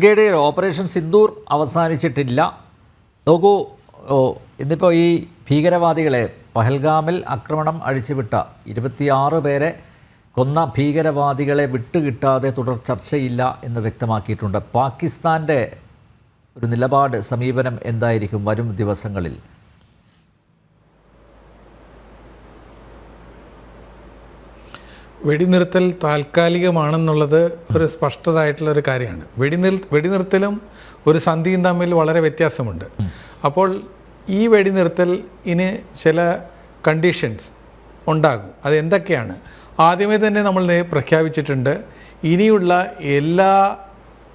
Brigadier, operation Sindoor അവസാനിച്ചിട്ടില്ല. നോക്കൂ, ഇന്നിപ്പോൾ ഈ ഭീകരവാദികളെ പഹൽഗാമിൽ ആക്രമണം അഴിച്ചുവിട്ട 26 പേരെ കൊന്ന ഭീകരവാദികളെ വിട്ടുകിട്ടാതെ തുടർ ചർച്ചയില്ല എന്ന് വ്യക്തമാക്കിയിട്ടുണ്ട്. പാകിസ്ഥാൻ്റെ ഒരു നിലപാട്, സമീപനം എന്തായിരിക്കും വരും ദിവസങ്ങളിൽ? വെടിനിർത്തൽ താൽക്കാലികമാണെന്നുള്ളത് ഒരു സ്പഷ്ടമായിട്ടുള്ളൊരു കാര്യമാണ്. വെടിനിർത്തലും ഒരു സന്ധിയും തമ്മിൽ വളരെ വ്യത്യാസമുണ്ട്. അപ്പോൾ ഈ വെടിനിർത്തൽ ഇനി ചില കണ്ടീഷൻസ് ഉണ്ടാകും. അത് എന്തൊക്കെയാണ്? ആദ്യമേ തന്നെ നമ്മൾ പ്രഖ്യാപിച്ചിട്ടുണ്ട്, ഇനിയുള്ള എല്ലാ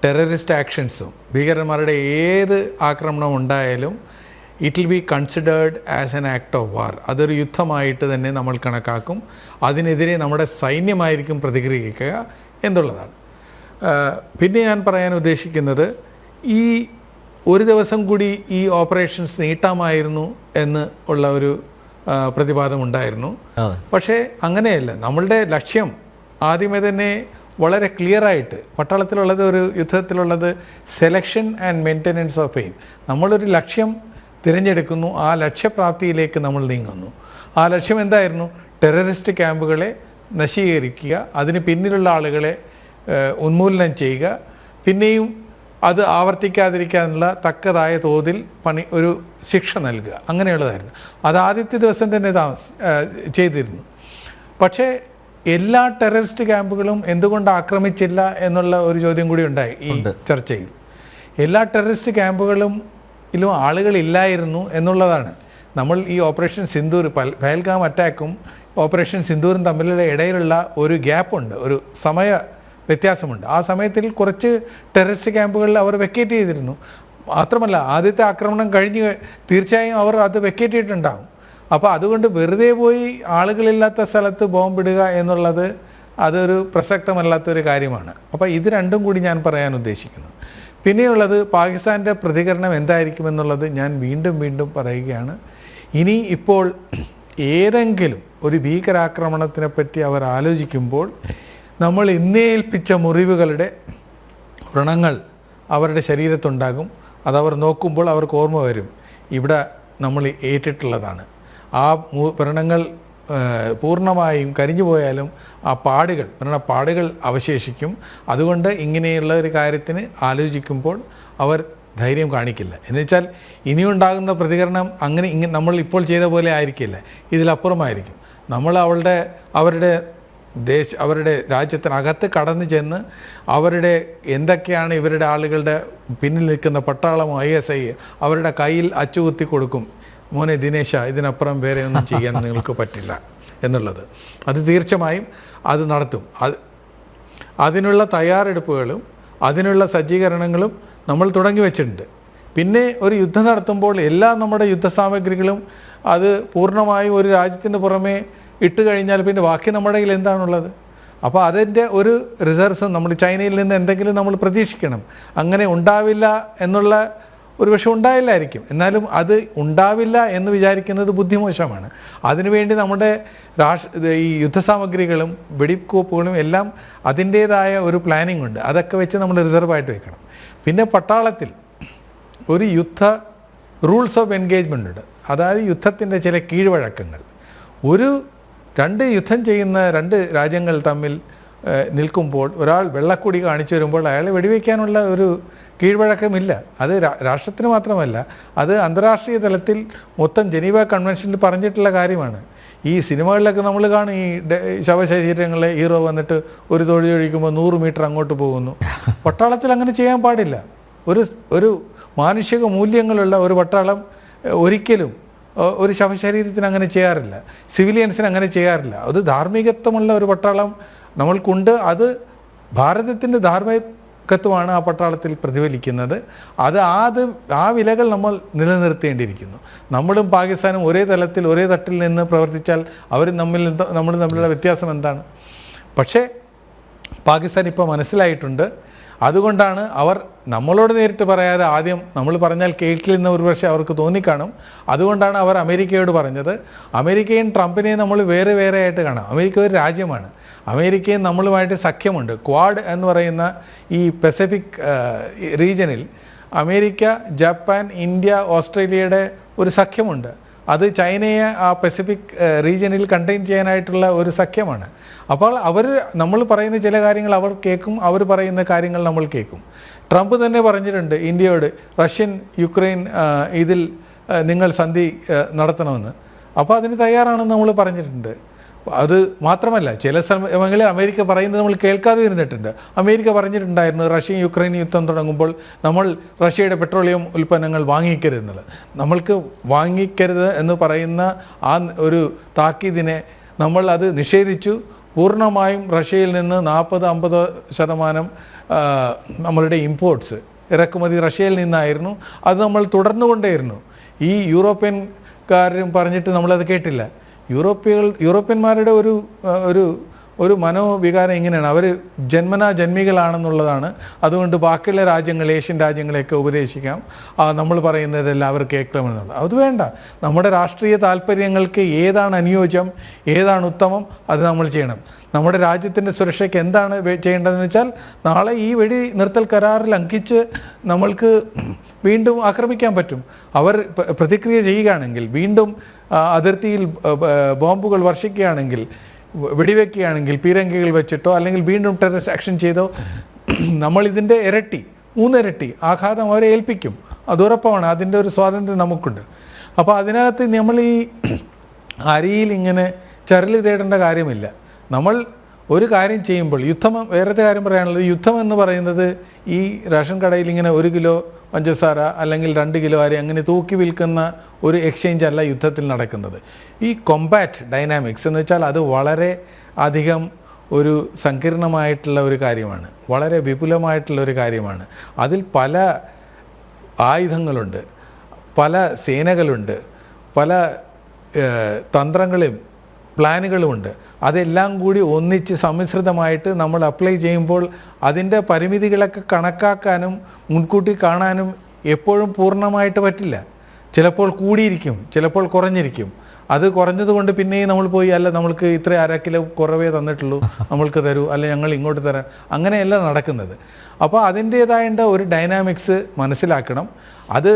ടെററിസ്റ്റ് ആക്ഷൻസും, ഭീകരന്മാരുടെ ഏത് ആക്രമണം ഉണ്ടായാലും it will be considered as an act of വാർ. അതൊരു യുദ്ധമായിട്ട് തന്നെ നമ്മൾ കണക്കാക്കും. അതിനെതിരെ നമ്മുടെ സൈന്യമായിരിക്കും പ്രതികരിക്കുക എന്നുള്ളതാണ്. പിന്നെ ഞാൻ പറയാൻ ഉദ്ദേശിക്കുന്നത്, ഈ ഒരു ദിവസം കൂടി ഈ ഓപ്പറേഷൻസ് നീട്ടാമായിരുന്നു എന്ന് ഉള്ള ഒരു പ്രതിവാദമുണ്ടായിരുന്നു. പക്ഷേ അങ്ങനെയല്ല. നമ്മളുടെ ലക്ഷ്യം ആദ്യമേ തന്നെ വളരെ ക്ലിയറായിട്ട്, പട്ടാളത്തിലുള്ളത്, ഒരു യുദ്ധത്തിലുള്ളത് selection and maintenance of aim. നമ്മളൊരു ലക്ഷ്യം തിരഞ്ഞെടുക്കുന്നു, ആ ലക്ഷ്യപ്രാപ്തിയിലേക്ക് നമ്മൾ നീങ്ങുന്നു. ആ ലക്ഷ്യം എന്തായിരുന്നു? ടെററിസ്റ്റ് ക്യാമ്പുകളെ നശീകരിക്കുക, അതിന് പിന്നിലുള്ള ആളുകളെ ഉന്മൂലനം ചെയ്യുക, പിന്നെയും അത് ആവർത്തിക്കാതിരിക്കാനുള്ള തക്കതായ തോതിൽ ഒരു ശിക്ഷ നൽകുക, അങ്ങനെയുള്ളതായിരുന്നു. അത് ആദ്യത്തെ ദിവസം തന്നെ ചെയ്തിരുന്നു. പക്ഷേ എല്ലാ ടെററിസ്റ്റ് ക്യാമ്പുകളും എന്തുകൊണ്ട് ആക്രമിച്ചില്ല എന്നുള്ള ഒരു ചോദ്യം കൂടി ഉണ്ടായി ഈ ചർച്ചയിൽ. എല്ലാ ടെററിസ്റ്റ് ക്യാമ്പുകളും ആളുകളില്ലായിരുന്നു എന്നുള്ളതാണ്. നമ്മൾ ഈ ഓപ്പറേഷൻ സിന്ദൂർ, പഹൽഗാം അറ്റാക്കും ഓപ്പറേഷൻ സിന്ദൂറും തമ്മിലുള്ള ഇടയിലുള്ള ഒരു ഗ്യാപ്പുണ്ട്, ഒരു സമയ വ്യത്യാസമുണ്ട്. ആ സമയത്തിൽ കുറച്ച് ടെററിസ്റ്റ് ക്യാമ്പുകളിൽ അവർ വെക്കേറ്റ് ചെയ്തിരുന്നു. മാത്രമല്ല, ആദ്യത്തെ ആക്രമണം കഴിഞ്ഞ് തീർച്ചയായും അവർ അത് വെക്കേറ്റ് ചെയ്തിട്ടുണ്ടാകും. അപ്പോൾ അതുകൊണ്ട് വെറുതെ പോയി ആളുകളില്ലാത്ത സ്ഥലത്ത് ബോംബിടുക എന്നുള്ളത് അതൊരു പ്രസക്തമല്ലാത്തൊരു കാര്യമാണ്. അപ്പോൾ ഇത് രണ്ടും കൂടി ഞാൻ പറയാൻ ഉദ്ദേശിക്കുന്നു. പിന്നെയുള്ളത്, പാകിസ്ഥാൻ്റെ പ്രതികരണം എന്തായിരിക്കുമെന്നുള്ളത് ഞാൻ വീണ്ടും പറയുകയാണ്. ഇനി ഇപ്പോൾ ഏതെങ്കിലും ഒരു ഭീകരാക്രമണത്തിനെ പറ്റി അവർ ആലോചിക്കുമ്പോൾ നമ്മൾ ഇന്നേൽപ്പിച്ച മുറിവുകളുടെ വ്രണങ്ങൾ അവരുടെ ശരീരത്തുണ്ടാകും. അതവർ നോക്കുമ്പോൾ അവർക്ക് ഓർമ്മ വരും, ഇവിടെ നമ്മൾ ഏറ്റിട്ടുള്ളതാണ്. ആ വ്രണങ്ങൾ പൂർണ്ണമായും കരിഞ്ഞു പോയാലും ആ പാടുകൾ അവശേഷിക്കും. അതുകൊണ്ട് ഇങ്ങനെയുള്ള ഒരു കാര്യത്തിന് ആലോചിക്കുമ്പോൾ അവർ ധൈര്യം കാണിക്കില്ല. എന്നുവെച്ചാൽ ഇനിയുണ്ടാകുന്ന പ്രതികരണം നമ്മൾ ഇപ്പോൾ ചെയ്ത പോലെ ആയിരിക്കില്ല, ഇതിലപ്പുറമായിരിക്കും. നമ്മൾ അവരുടെ രാജ്യത്തിനകത്ത് കടന്നു ചെന്ന് അവരുടെ എന്തൊക്കെയാണ് ഇവരുടെ ആളുകളുടെ പിന്നിൽ നിൽക്കുന്ന പട്ടാളം, ISI അവരുടെ കയ്യിൽ അച്ചുകുത്തി കൊടുക്കും, മോനെ ദിനേശ, ഇതിനപ്പുറം വേറെ ഒന്നും ചെയ്യാൻ നിങ്ങൾക്ക് പറ്റില്ല എന്നുള്ളത്. അത് തീർച്ചയായും അത് നടത്തും. അതിനുള്ള തയ്യാറെടുപ്പുകളും അതിനുള്ള സജ്ജീകരണങ്ങളും നമ്മൾ തുടങ്ങി വെച്ചിട്ടുണ്ട്. പിന്നെ ഒരു യുദ്ധം നടത്തുമ്പോൾ എല്ലാ നമ്മുടെ യുദ്ധസാമഗ്രികളും അത് പൂർണ്ണമായും ഒരു രാജ്യത്തിന് പുറമേ ഇട്ട് കഴിഞ്ഞാൽ പിന്നെ ബാക്കി നമ്മുടെ കയ്യിൽ എന്താണുള്ളത്? അപ്പോൾ അതിൻ്റെ ഒരു റിസർവ്സ് നമ്മൾ ചൈനയിൽ നിന്ന് എന്തെങ്കിലും നമ്മൾ പ്രതീക്ഷിക്കണം. അങ്ങനെ ഉണ്ടാവില്ല എന്നുള്ള ഒരു പക്ഷേ ഉണ്ടായില്ലായിരിക്കും. എന്നാലും അത് ഉണ്ടാവില്ല എന്ന് വിചാരിക്കുന്നത് ബുദ്ധിമോശമാണ്. അതിനുവേണ്ടി നമ്മുടെ ഈ യുദ്ധസാമഗ്രികളും വെടിക്കോപ്പുകളും എല്ലാം അതിൻ്റേതായ ഒരു പ്ലാനിംഗ് ഉണ്ട്. അതൊക്കെ വെച്ച് നമ്മൾ റിസർവായിട്ട് വെക്കണം. പിന്നെ പട്ടാളത്തിൽ ഒരു യുദ്ധ റൂൾസ് ഓഫ് എൻഗേജ്മെൻ്റ് ഉണ്ട്. അതായത് യുദ്ധത്തിൻ്റെ ചില കീഴ്വഴക്കങ്ങൾ. രണ്ട് യുദ്ധം ചെയ്യുന്ന രണ്ട് രാജ്യങ്ങൾ തമ്മിൽ നിൽക്കുമ്പോൾ ഒരാൾ വെള്ളക്കൊടി കാണിച്ചു വരുമ്പോൾ അയാളെ വെടിവെക്കാനുള്ള ഒരു കീഴ്വഴക്കമില്ല. അത് രാഷ്ട്രത്തിന് മാത്രമല്ല, അത് അന്താരാഷ്ട്രീയ തലത്തിൽ മൊത്തം ജനീവ കൺവെൻഷനിൽ പറഞ്ഞിട്ടുള്ള കാര്യമാണ്. ഈ സിനിമകളിലൊക്കെ നമ്മൾ കാണും, ഈ ശവശരീരങ്ങളെ ഹീറോ വന്നിട്ട് ഒരു തൊഴിലൊഴിക്കുമ്പോൾ 100 മീറ്റർ അങ്ങോട്ട് പോകുന്നു. പട്ടാളത്തിൽ അങ്ങനെ ചെയ്യാൻ പാടില്ല. ഒരു മാനുഷിക മൂല്യങ്ങളുള്ള ഒരു പട്ടാളം ഒരിക്കലും ഒരു ശവശരീരത്തിന് അങ്ങനെ ചെയ്യാറില്ല, സിവിലിയൻസിന് അങ്ങനെ ചെയ്യാറില്ല. അത് ധാർമ്മികത്വമുള്ള ഒരു പട്ടാളം നമ്മൾക്കുണ്ട്. അത് ഭാരതത്തിൻ്റെ ധാർമ്മികത്വമാണ് ആ പട്ടാളത്തിൽ പ്രതിഫലിക്കുന്നത്. ആ വിലകൾ നമ്മൾ നിലനിർത്തേണ്ടിയിരിക്കുന്നു. നമ്മളും പാകിസ്ഥാനും ഒരേ തലത്തിൽ ഒരേ തട്ടിൽ നിന്ന് പ്രവർത്തിച്ചാൽ നമ്മൾ തമ്മിലുള്ള വ്യത്യാസം എന്താണ്? പക്ഷേ പാകിസ്ഥാൻ ഇപ്പോൾ മനസ്സിലായിട്ടുണ്ട്. അതുകൊണ്ടാണ് അവർ നമ്മളോട് നേരിട്ട് പറയാതെ, ആദ്യം നമ്മൾ പറഞ്ഞാൽ കേൾക്കില്ലെന്ന് ഒരു പക്ഷേ അവർക്ക് തോന്നിക്കാണും. അതുകൊണ്ടാണ് അവർ അമേരിക്കയോട് പറഞ്ഞത്. അമേരിക്കയും ട്രംപിനെയും നമ്മൾ വേറെ ആയിട്ട് കാണാം. അമേരിക്ക ഒരു രാജ്യമാണ്. അമേരിക്കയും നമ്മളുമായിട്ട് സഖ്യമുണ്ട്. ക്വാഡ് എന്ന് പറയുന്ന ഈ പസഫിക് റീജിയനിൽ അമേരിക്ക, ജപ്പാൻ, ഇന്ത്യ, ഓസ്ട്രേലിയയുടെ ഒരു സഖ്യമുണ്ട്. അത് ചൈനയെ ആ പസഫിക് റീജിയനിൽ കണ്ടെയ്ൻ ചെയ്യാനായിട്ടുള്ള ഒരു സഖ്യമാണ്. അപ്പോൾ നമ്മൾ പറയുന്ന ചില കാര്യങ്ങൾ അവർ കേൾക്കും, അവർ പറയുന്ന കാര്യങ്ങൾ നമ്മൾ കേൾക്കും. ട്രംപ് തന്നെ പറഞ്ഞിട്ടുണ്ട് ഇന്ത്യയോട് റഷ്യൻ യുക്രൈൻ ഇതിൽ നിങ്ങൾ സന്ധി നടത്തണമെന്ന്. അപ്പോൾ അതിന് തയ്യാറാണെന്ന് നമ്മൾ പറഞ്ഞിട്ടുണ്ട്. അത് മാത്രമല്ല, ചില സമയങ്ങളിൽ അമേരിക്ക പറയുന്നത് നമ്മൾ കേൾക്കാതെ ഇരുന്നിട്ടുണ്ട്. അമേരിക്ക പറഞ്ഞിട്ടുണ്ടായിരുന്നു റഷ്യ യുക്രൈൻ യുദ്ധം തുടങ്ങുമ്പോൾ നമ്മൾ റഷ്യയുടെ പെട്രോളിയം ഉൽപ്പന്നങ്ങൾ വാങ്ങിക്കരുതെന്നുള്ളത്. നമ്മൾക്ക് വാങ്ങിക്കരുത് എന്ന് പറയുന്ന ആ ഒരു താക്കീതിനെ നമ്മൾ അത് നിഷേധിച്ചു. പൂർണ്ണമായും റഷ്യയിൽ നിന്ന് 40-50% നമ്മളുടെ ഇമ്പോർട്ട്സ് ഇറക്കുമതി റഷ്യയിൽ നിന്നായിരുന്നു. അത് നമ്മൾ തുടർന്നുകൊണ്ടേയിരുന്നു. ഈ യൂറോപ്യൻകാരും പറഞ്ഞിട്ട് നമ്മളത് കേട്ടില്ല. യൂറോപ്യന്മാരുടെ ഒരു മനോവികാരം ഇങ്ങനെയാണ്, അവർ ജന്മികളാണെന്നുള്ളതാണ്. അതുകൊണ്ട് ബാക്കിയുള്ള രാജ്യങ്ങൾ, ഏഷ്യൻ രാജ്യങ്ങളെയൊക്കെ ഉപദേശിക്കാം, നമ്മൾ പറയുന്നതെല്ലാം അവർ കേൾക്കണമെന്നുള്ളത്. അത് വേണ്ട. നമ്മുടെ രാഷ്ട്രീയ താല്പര്യങ്ങൾക്ക് ഏതാണ് അനുയോജ്യം, ഏതാണ് ഉത്തമം, അത് നമ്മൾ ചെയ്യണം. നമ്മുടെ രാജ്യത്തിൻ്റെ സുരക്ഷയ്ക്ക് എന്താണ് ചെയ്യേണ്ടതെന്ന് വെച്ചാൽ, നാളെ ഈ വെടി നിർത്തൽ കരാർ ലംഘിച്ച് നമ്മൾക്ക് വീണ്ടും ആക്രമിക്കാൻ പറ്റും. അവർ പ്രതിക്രിയ ചെയ്യുകയാണെങ്കിൽ, വീണ്ടും അതിർത്തിയിൽ ബോംബുകൾ വർഷിക്കുകയാണെങ്കിൽ, വെടിവെക്കുകയാണെങ്കിൽ, പീരങ്കികൾ വെച്ചിട്ടോ അല്ലെങ്കിൽ വീണ്ടും ടെററിസ്റ്റ് ആക്ഷൻ ചെയ്തോ, നമ്മളിതിൻ്റെ 3 ഇരട്ടി ആഘാതം അവരെ ഏൽപ്പിക്കും. അത് ഉറപ്പാണ്. അതിൻ്റെ ഒരു സ്വാതന്ത്ര്യം നമുക്കുണ്ട്. അപ്പോൾ അതിനകത്ത് നമ്മൾ ഈ അരിയിൽ ഇങ്ങനെ ചരല് തേടേണ്ട കാര്യമില്ല. നമ്മൾ ഒരു കാര്യം ചെയ്യുമ്പോൾ, വേറത്തെ കാര്യം പറയാനുള്ളത്, യുദ്ധം എന്ന് പറയുന്നത് ഈ റേഷൻ കടയിൽ ഇങ്ങനെ 1 കിലോ പഞ്ചസാര അല്ലെങ്കിൽ 2 കിലോ അരി അങ്ങനെ തൂക്കി വിൽക്കുന്ന ഒരു എക്സ്ചേഞ്ച് അല്ല യുദ്ധത്തിൽ നടക്കുന്നത്. ഈ കോമ്പാറ്റ് ഡൈനാമിക്സ് എന്ന് വെച്ചാൽ അത് വളരെ അധികം ഒരു സങ്കീർണമായിട്ടുള്ള ഒരു കാര്യമാണ്, വളരെ വിപുലമായിട്ടുള്ള ഒരു കാര്യമാണ്. അതിൽ പല ആയുധങ്ങളുണ്ട്, പല സേനകളുണ്ട്, പല തന്ത്രങ്ങളും പ്ലാനുകളുമുണ്ട്. അതെല്ലാം കൂടി ഒന്നിച്ച് സമ്മിശ്രിതമായിട്ട് നമ്മൾ അപ്ലൈ ചെയ്യുമ്പോൾ അതിൻ്റെ പരിമിതികളൊക്കെ കണക്കാക്കാനും മുൻകൂട്ടി കാണാനും എപ്പോഴും പൂർണ്ണമായിട്ട് പറ്റില്ല. ചിലപ്പോൾ കൂടിയിരിക്കും, ചിലപ്പോൾ കുറഞ്ഞിരിക്കും. അത് കുറഞ്ഞതുകൊണ്ട് പിന്നെയും നമ്മൾ പോയി, അല്ല നമ്മൾക്ക് ഇത്ര 1/2 കിലോ കുറവേ തന്നിട്ടുള്ളൂ, നമ്മൾക്ക് തരൂ, അല്ല ഞങ്ങൾ ഇങ്ങോട്ട് തരാൻ, അങ്ങനെയല്ല നടക്കുന്നത്. അപ്പോൾ അതിൻ്റേതായ ഒരു ഡൈനാമിക്സ് മനസ്സിലാക്കണം. അത്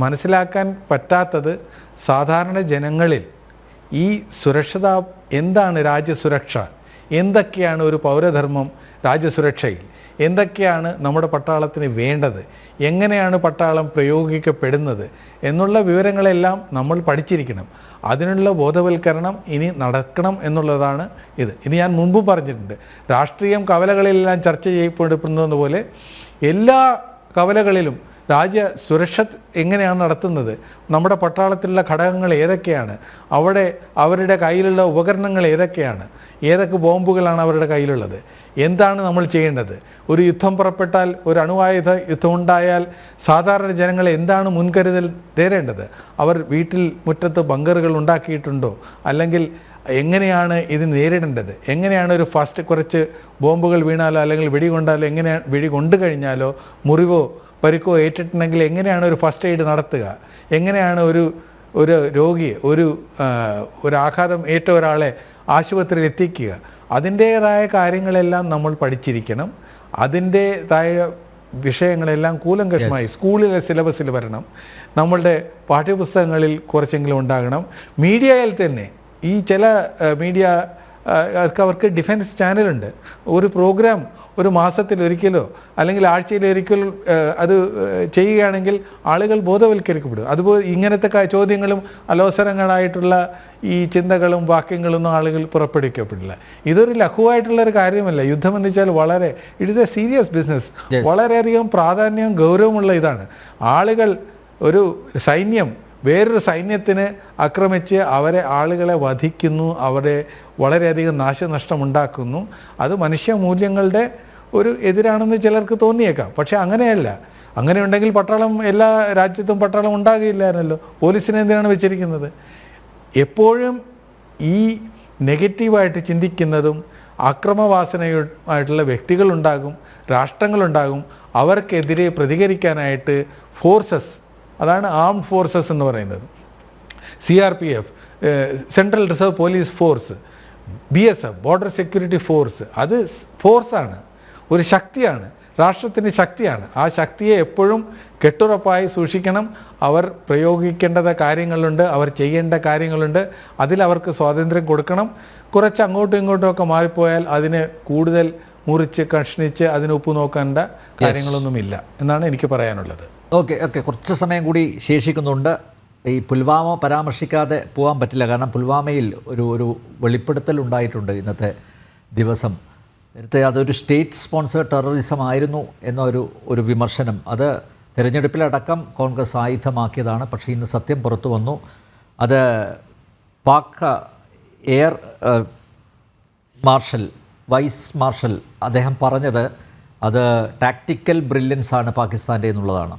മനസ്സിലാക്കാൻ പറ്റാത്തത് സാധാരണ ജനങ്ങളിൽ ഈ സുരക്ഷത എന്താണ്, രാജ്യസുരക്ഷ എന്തൊക്കെയാണ്, ഒരു പൗരധർമ്മം രാജ്യസുരക്ഷയിൽ എന്തൊക്കെയാണ് നമ്മുടെ പട്ടാളത്തിന് വേണ്ടത്, എങ്ങനെയാണ് പട്ടാളം പ്രയോഗിക്കപ്പെടുന്നത് എന്നുള്ള വിവരങ്ങളെല്ലാം നമ്മൾ പഠിച്ചിരിക്കണം. അതിനുള്ള ബോധവൽക്കരണം ഇനി നടക്കണം എന്നുള്ളതാണ് ഇത് ഞാൻ മുൻപും പറഞ്ഞിട്ടുണ്ട്. രാഷ്ട്രീയം കവലകളിലെല്ലാം ചർച്ച ചെയ്യപ്പെടുന്നത് പോലെ എല്ലാ കവലകളിലും രാജ്യ സുരക്ഷ എങ്ങനെയാണ് നടത്തുന്നത്, നമ്മുടെ പട്ടാളത്തിലുള്ള ഘടകങ്ങൾ ഏതൊക്കെയാണ്, അവിടെ അവരുടെ കയ്യിലുള്ള ഉപകരണങ്ങൾ ഏതൊക്കെയാണ്, ഏതൊക്കെ ബോംബുകളാണ് അവരുടെ കയ്യിലുള്ളത്, എന്താണ് നമ്മൾ ചെയ്യേണ്ടത്, ഒരു യുദ്ധം പുറപ്പെട്ടാൽ, ഒരു അണുവായുധ യുദ്ധം ഉണ്ടായാൽ സാധാരണ ജനങ്ങൾ എന്താണ് മുൻകരുതൽ തേടേണ്ടത്, അവർ വീട്ടിൽ മുറ്റത്ത് ബങ്കറുകൾ ഉണ്ടാക്കിയിട്ടുണ്ടോ, അല്ലെങ്കിൽ എങ്ങനെയാണ് ഇത് നേരിടേണ്ടത്, എങ്ങനെയാണ് ഒരു കുറച്ച് ബോംബുകൾ വീണാലോ അല്ലെങ്കിൽ വെടി കൊണ്ടാലോ, എങ്ങനെയാണ് വെടി കൊണ്ടു കഴിഞ്ഞാലോ മുറിവോ പരിക്കോ ഏറ്റിട്ടുണ്ടെങ്കിൽ എങ്ങനെയാണ് ഒരു ഫസ്റ്റ് എയ്ഡ് നടത്തുക, എങ്ങനെയാണ് ഒരു രോഗിയെ, ഒരു ആഘാതം ഏറ്റ ഒരാളെ ആശുപത്രിയിൽ എത്തിക്കുക, അതിൻ്റേതായ കാര്യങ്ങളെല്ലാം നമ്മൾ പഠിച്ചിരിക്കണം. അതിൻ്റേതായ വിഷയങ്ങളെല്ലാം കൂലങ്കഷമായി സ്കൂളിലെ സിലബസിൽ വരണം. നമ്മളുടെ പാഠ്യപുസ്തകങ്ങളിൽ കുറച്ചെങ്കിലും ഉണ്ടാകണം. മീഡിയയിൽ തന്നെ ഈ ചില മീഡിയ അവർക്ക് ഡിഫൻസ് ചാനലുണ്ട്. ഒരു പ്രോഗ്രാം ഒരു മാസത്തിലൊരിക്കലോ അല്ലെങ്കിൽ ആഴ്ചയിലൊരിക്കലോ അത് ചെയ്യുകയാണെങ്കിൽ ആളുകൾ ബോധവൽക്കരിക്കപ്പെടും. അതുപോലെ ഇങ്ങനത്തെ ചോദ്യങ്ങളും അലോസരങ്ങളായിട്ടുള്ള ഈ ചിന്തകളും വാക്യങ്ങളൊന്നും ആളുകൾ പുറപ്പെടുവിക്കപ്പെടില്ല. ഇതൊരു ലഘുവായിട്ടുള്ളൊരു കാര്യമല്ല. യുദ്ധം എന്ന് വെച്ചാൽ it is A serious business. വളരെയധികം പ്രാധാന്യവും ഗൗരവമുള്ള ഇതാണ്. ആളുകൾ ഒരു സൈന്യം വേറൊരു സൈന്യത്തിന് ആക്രമിച്ച് ആളുകളെ വധിക്കുന്നു, അവരെ വളരെയധികം നാശനഷ്ടമുണ്ടാക്കുന്നു. അത് മനുഷ്യ മൂല്യങ്ങളുടെ ഒരു എതിരാണെന്ന് ചിലർക്ക് തോന്നിയേക്കാം. പക്ഷേ അങ്ങനെയല്ല. അങ്ങനെ ഉണ്ടെങ്കിൽ എല്ലാ രാജ്യത്തും പട്ടാളം ഉണ്ടാകില്ലായിരുന്നല്ലോ. പോലീസിനെ എന്തിനാണ് വെച്ചിരിക്കുന്നത്? എപ്പോഴും ഈ നെഗറ്റീവായിട്ട് ചിന്തിക്കുന്നതും ആക്രമവാസനയുമായിട്ടുള്ള വ്യക്തികളുണ്ടാകും, രാഷ്ട്രങ്ങളുണ്ടാകും. അവർക്കെതിരെ പ്രതികരിക്കാനായിട്ട് ഫോഴ്സസ്, അതാണ് ആംഡ് ഫോഴ്സസ് എന്ന് പറയുന്നത്, CRPF, central reserve police force, BSF border security force അത് ഫോഴ്സാണ്, ഒരു ശക്തിയാണ്, രാഷ്ട്രത്തിൻ്റെ ശക്തിയാണ്. ആ ശക്തിയെ എപ്പോഴും കെട്ടുറപ്പായി സൂക്ഷിക്കണം. അവർ പ്രയോഗിക്കേണ്ട കാര്യങ്ങളുണ്ട്, അവർ ചെയ്യേണ്ട കാര്യങ്ങളുണ്ട്, അതിലവർക്ക് സ്വാതന്ത്ര്യം കൊടുക്കണം. കുറച്ച് അങ്ങോട്ടും ഇങ്ങോട്ടും ഒക്കെ മാറിപ്പോയാൽ അതിനെ കൂടുതൽ മുറിച്ച് കഷ്ണിച്ച് അതിന് ഉപ്പ് നോക്കേണ്ട കാര്യങ്ങളൊന്നുമില്ല എന്നാണ് എനിക്ക് പറയാനുള്ളത്. ഓക്കെ, കുറച്ച് സമയം കൂടി ശേഷിക്കുന്നുണ്ട്. ഈ പുൽവാമ പരാമർശിക്കാതെ പോകാൻ പറ്റില്ല. കാരണം പുൽവാമയിൽ ഒരു വെളിപ്പെടുത്തൽ ഉണ്ടായിട്ടുണ്ട് ഇന്നത്തെ ദിവസം. നേരത്തെ അതൊരു സ്റ്റേറ്റ് സ്പോൺസേഡ് ടെററിസം ആയിരുന്നു എന്നൊരു വിമർശനം, അത് തിരഞ്ഞെടുപ്പിലടക്കം കോൺഗ്രസ് ആയുധമാക്കിയതാണ്. പക്ഷേ ഇന്ന് സത്യം പുറത്തു വന്നു. അത് Pak air marshal, vice marshal അദ്ദേഹം പറഞ്ഞത് അത് ടാക്ടിക്കൽ ബ്രില്യൻസ് ആണ് പാകിസ്ഥാൻ്റെ എന്നുള്ളതാണ്.